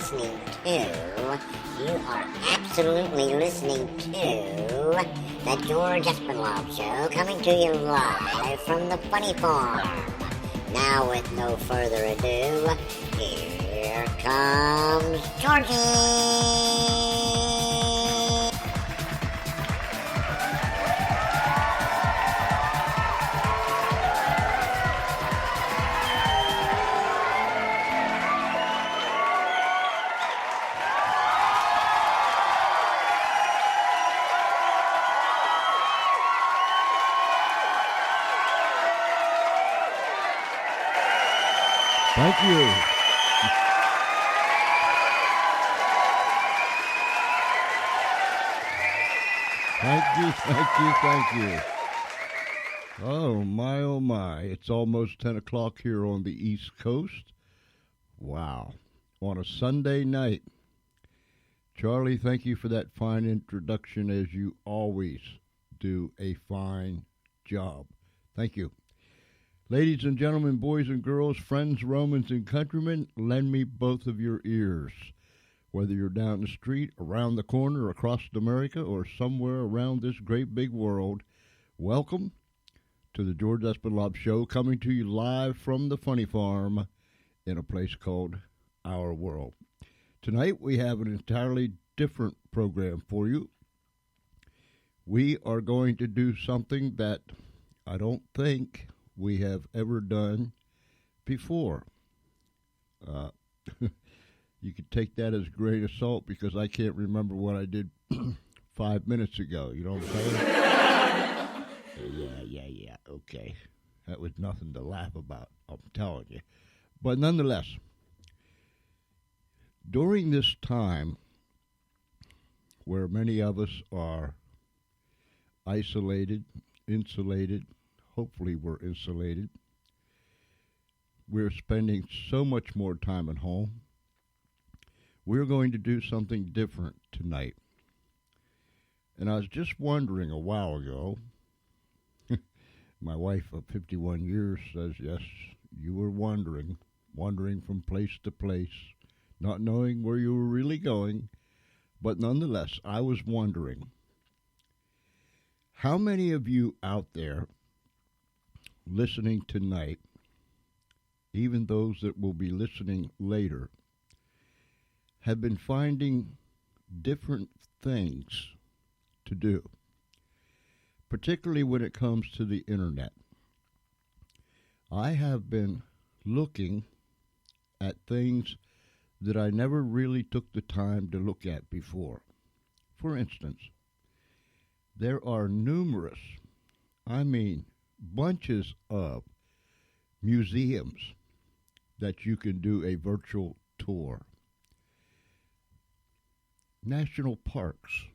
listening to, you are absolutely listening to the George Espenlaub Show, coming to you live from the Funny Farm. Now, with no further ado, here comes Georgie! Thank you. Thank you. Oh my. It's almost 10 o'clock here on the East Coast. Wow. On a Sunday night. Charlie, thank you for that fine introduction, as you always do a fine job. Thank you. Ladies and gentlemen, boys and girls, friends, Romans, and countrymen, lend me both of your ears. Whether you're down the street, around the corner, across America, or somewhere around this great big world, welcome to the George Espenlaub Show, coming to you live from the Funny Farm in a place called Our World. Tonight we have an entirely different program for you. We are going to do something that I don't think we have ever done before. You could take that as a grain of salt because I can't remember what I did 5 minutes ago. You know what I'm saying? Yeah. Okay. That was nothing to laugh about, I'm telling you. But nonetheless, during this time where many of us are isolated, insulated, hopefully we're insulated. We're spending so much more time at home. We're going to do something different tonight. And I was just wondering a while ago, my wife of 51 years says, yes, you were wandering from place to place, not knowing where you were really going. But nonetheless, I was wondering, how many of you out there listening tonight, even those that will be listening later, have been finding different things to do, particularly when it comes to the internet? I have been looking at things that I never really took the time to look at before. For instance, there are numerous, bunches of museums that you can do a virtual tour. National parks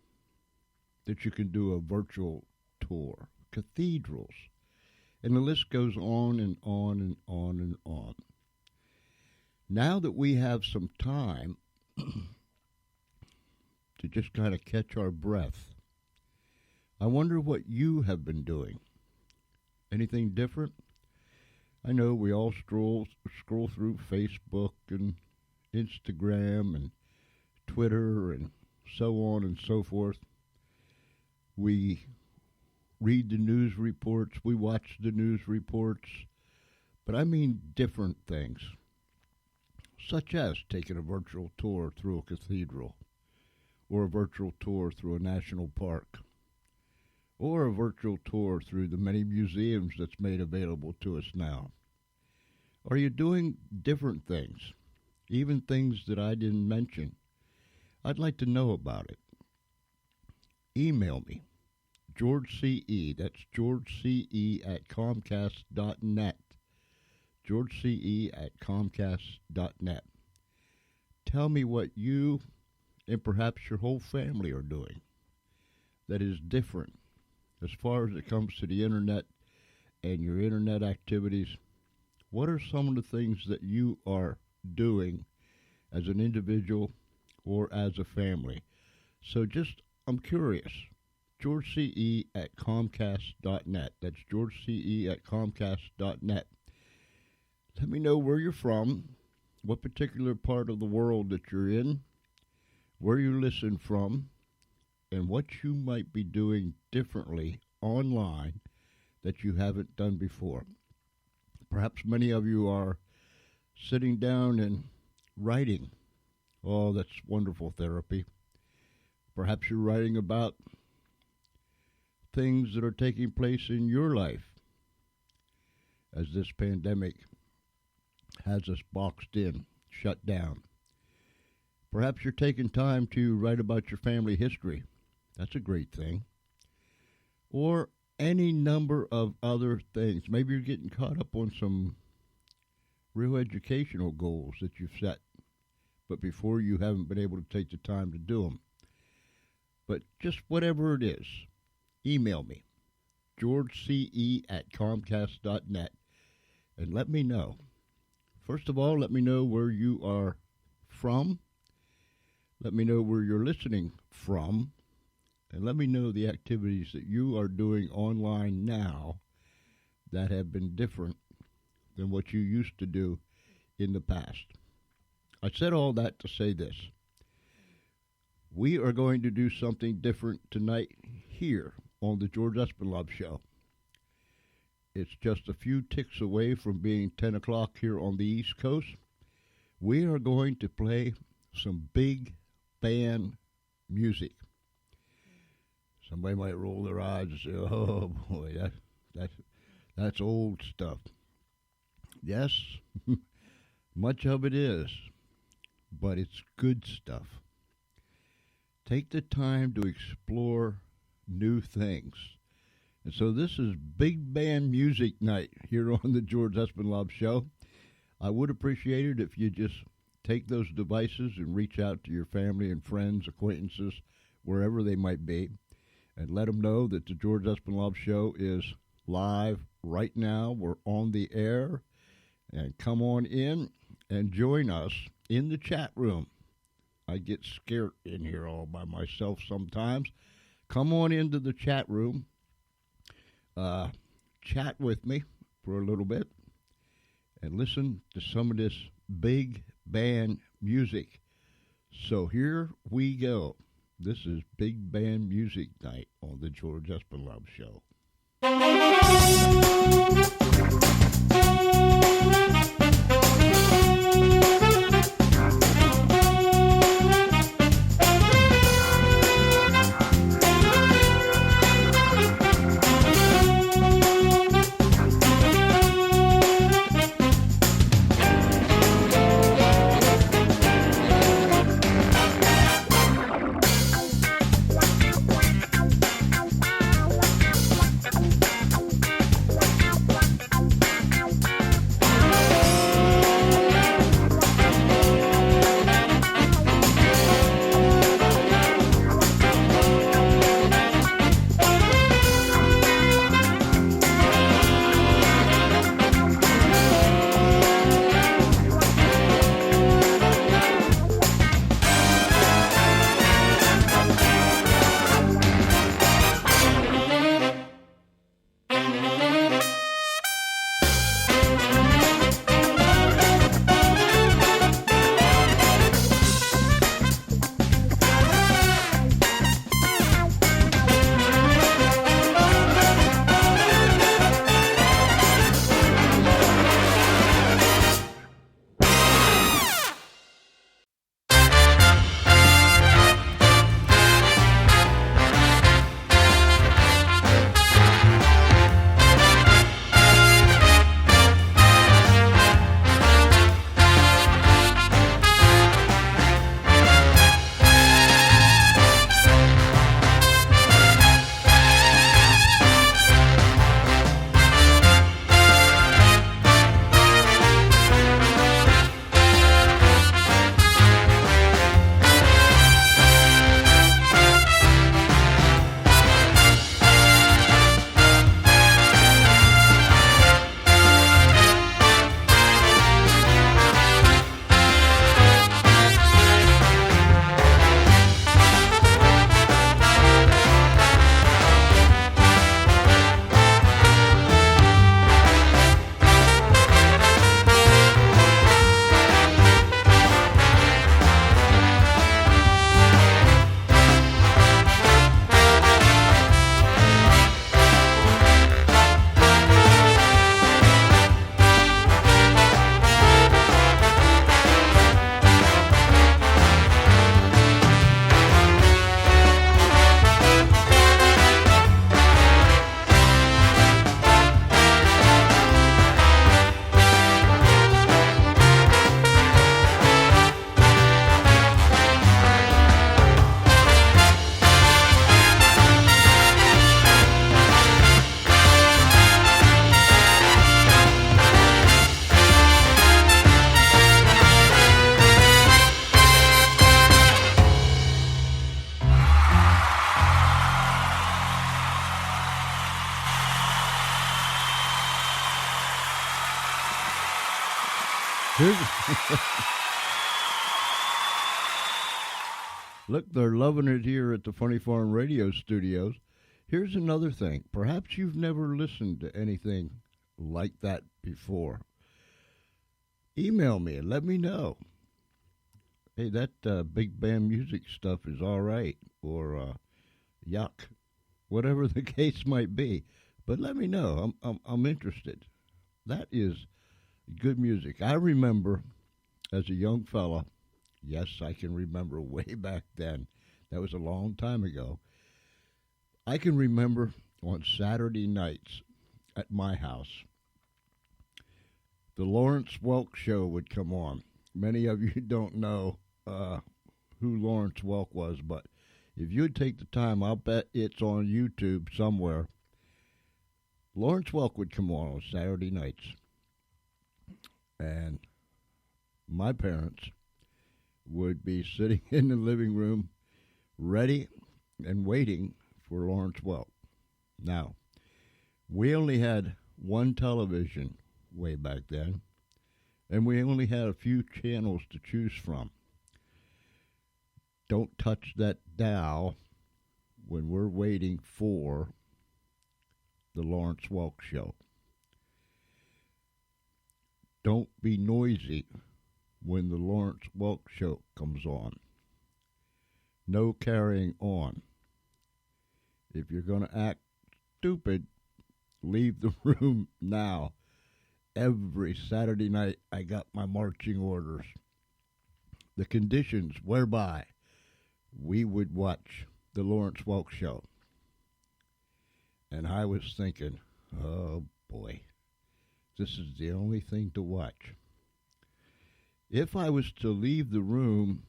that you can do a virtual tour. Cathedrals. And the list goes on and on and on and on. Now that we have some time to just kind of catch our breath, I wonder what you have been doing. Anything different? I know we all scroll through Facebook and Instagram and Twitter and so on and so forth. We read the news reports, we watch the news reports, but I mean different things, such as taking a virtual tour through a cathedral, or a virtual tour through a national park, or a virtual tour through the many museums that's made available to us now. Are you doing different things, even things that I didn't mention? I'd like to know about it. Email me, George C.E., that's George C.E. at Comcast.net, George C.E. at Comcast.net. Tell me what you and perhaps your whole family are doing that is different as far as it comes to the internet and your internet activities. What are some of the things that you are doing as an individual or as a family? So I'm curious. George C.E. at Comcast.net. That's George C.E. at Comcast.net. Let me know where you're from, what particular part of the world that you're in, where you listen from, and what you might be doing differently online that you haven't done before. Perhaps many of you are sitting down and writing. Oh, that's wonderful therapy. Perhaps you're writing about things that are taking place in your life as this pandemic has us boxed in, shut down. Perhaps you're taking time to write about your family history. That's a great thing. Or any number of other things. Maybe you're getting caught up on some real educational goals that you've set, but before you haven't been able to take the time to do them. But just whatever it is, email me, georgece@comcast.net, and let me know. First of all, let me know where you are from. Let me know where you're listening from. And let me know the activities that you are doing online now that have been different than what you used to do in the past. I said all that to say this. We are going to do something different tonight here on the George Espenlaub Show. It's just a few ticks away from being 10 o'clock here on the East Coast. We are going to play some big band music. Somebody might roll their eyes and say, "Oh boy, that's old stuff." Yes, much of it is, but it's good stuff. Take the time to explore new things. And so this is big band music night here on the George Espenlaub Show. I would appreciate it if you just take those devices and reach out to your family and friends, acquaintances, wherever they might be, and let them know that the George Espenlaub Show is live right now. We're on the air. And come on in and join us in the chat room. I get scared in here all by myself sometimes. Come on into the chat room. Chat with me for a little bit. And listen to some of this big band music. So here we go. This is Big Band Music Night on the George Espenlaub Show. Here's, look, they're loving it here at the Funny Farm Radio Studios. Here's another thing. Perhaps you've never listened to anything like that before. Email me and let me know. Hey, that big band music stuff is all right, or yuck, whatever the case might be. But let me know. I'm interested. That is good music. I remember as a young fella, yes, I can remember way back then. That was a long time ago. I can remember on Saturday nights at my house, the Lawrence Welk Show would come on. Many of you don't know who Lawrence Welk was, but if you'd take the time, I'll bet it's on YouTube somewhere. Lawrence Welk would come on Saturday nights, and my parents would be sitting in the living room ready and waiting for Lawrence Welk. Now, we only had one television way back then, and we only had a few channels to choose from. Don't touch that dial when we're waiting for the Lawrence Welk Show. Don't be noisy when the Lawrence Welk Show comes on. No carrying on. If you're going to act stupid, leave the room now. Every Saturday night, I got my marching orders. The conditions whereby we would watch the Lawrence Welk Show. And I was thinking, oh boy, this is the only thing to watch. If I was to leave the room,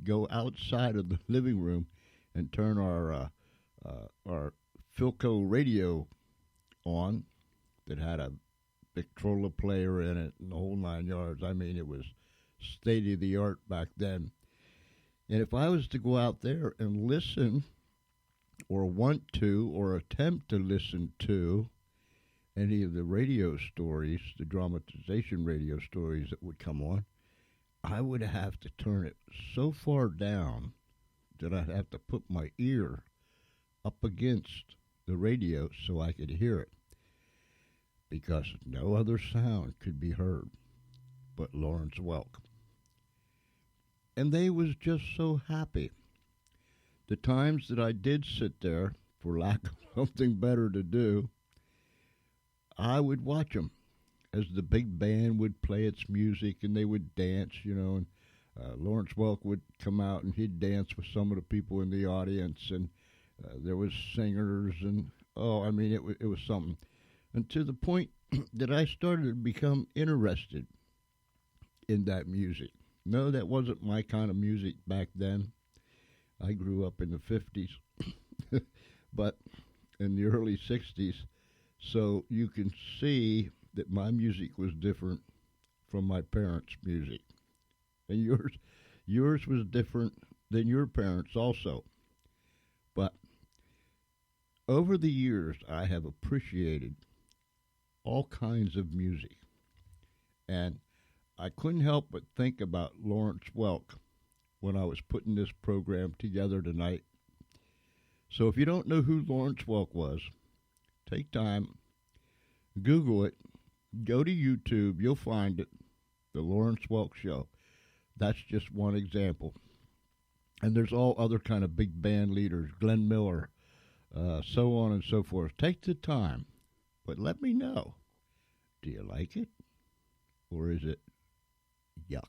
go outside of the living room, and turn our Philco radio on that had a Victrola player in it and the whole 9 yards. I mean, it was state-of-the-art back then. And if I was to go out there and listen or want to or attempt to listen to any of the radio stories, the dramatization radio stories that would come on, I would have to turn it so far down that I'd have to put my ear up against the radio so I could hear it, because no other sound could be heard but Lawrence Welk. And they was just so happy. The times that I did sit there, for lack of something better to do, I would watch them as the big band would play its music and they would dance, and Lawrence Welk would come out and he'd dance with some of the people in the audience, and there was singers, and it was something. And to the point that I started to become interested in that music. No, that wasn't my kind of music back then. I grew up in the 50s, but in the early 60s, so you can see that my music was different from my parents' music. And yours was different than your parents also. But over the years, I have appreciated all kinds of music. And I couldn't help but think about Lawrence Welk when I was putting this program together tonight. So if you don't know who Lawrence Welk was, take time, Google it, go to YouTube, you'll find it, the Lawrence Welk Show. That's just one example. And there's all other kind of big band leaders, Glenn Miller, so on and so forth. Take the time, but let me know. Do you like it? Or is it yuck?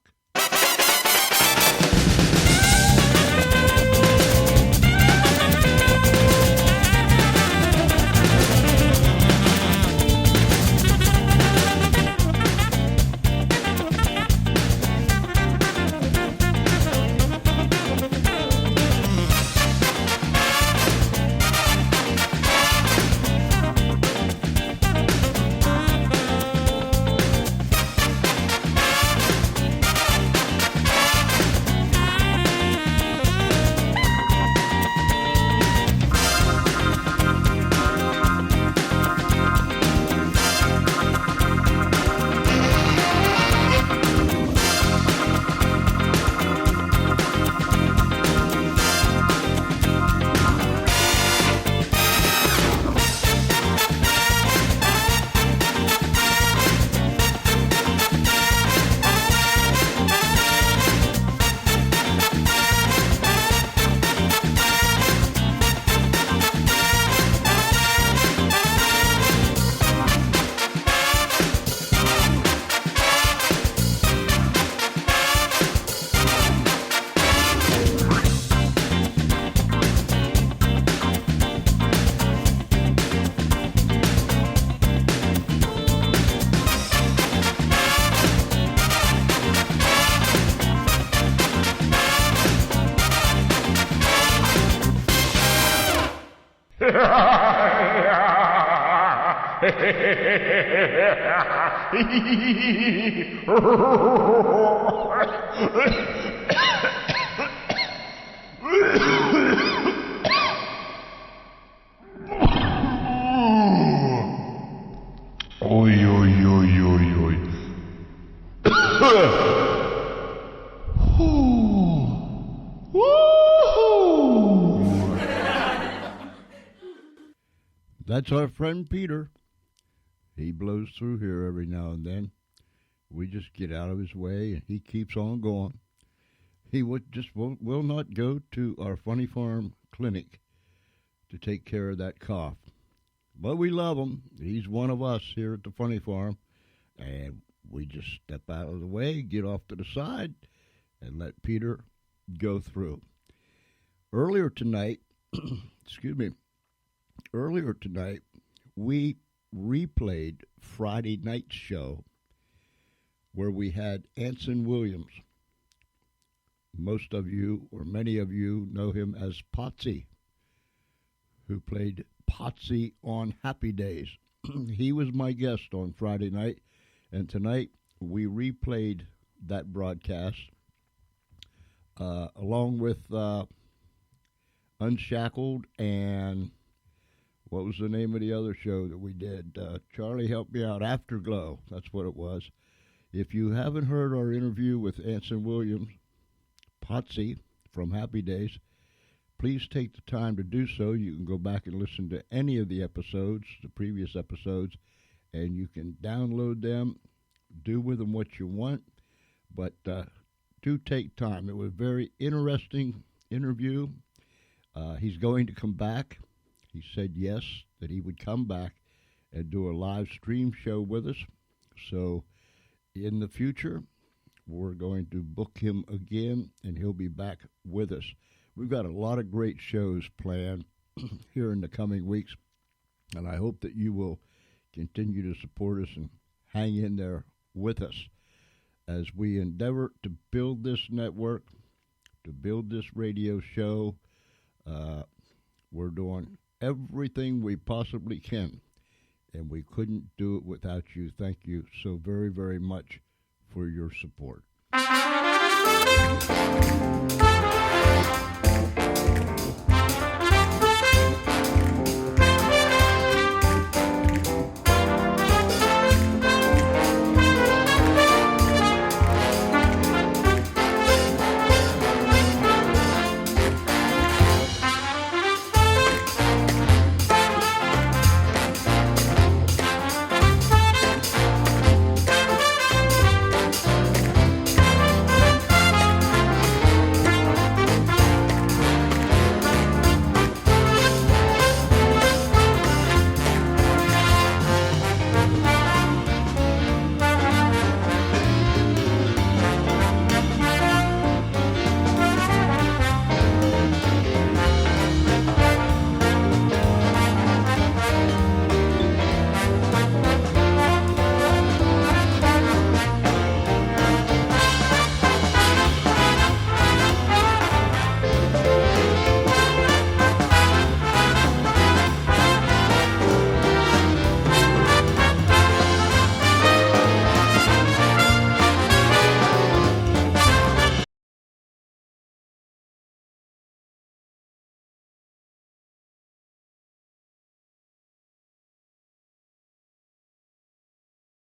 Oi, oi, oi, oi, oi. That's our friend Peter. He blows through here every now and then. We just get out of his way, and he keeps on going. He will not go to our Funny Farm clinic to take care of that cough. But we love him. He's one of us here at the Funny Farm, and we just step out of the way, get off to the side, and let Peter go through. Earlier tonight, we replayed Friday night's show where we had Anson Williams. Most of you, or many of you, know him as Potsy, who played Potsy on Happy Days. He was my guest on Friday night, and tonight we replayed that broadcast along with Unshackled and what was the name of the other show that we did? Charlie, help me out. Afterglow, that's what it was. If you haven't heard our interview with Anson Williams, Potsy from Happy Days, please take the time to do so. You can go back and listen to any of the episodes, the previous episodes, and you can download them, do with them what you want, but do take time. It was a very interesting interview. He's going to come back. He said yes, that he would come back and do a live stream show with us. So in the future, we're going to book him again, and he'll be back with us. We've got a lot of great shows planned here in the coming weeks, and I hope that you will continue to support us and hang in there with us as we endeavor to build this network, to build this radio show. We're doing everything we possibly can, and we couldn't do it without you. Thank you so very, very much for your support.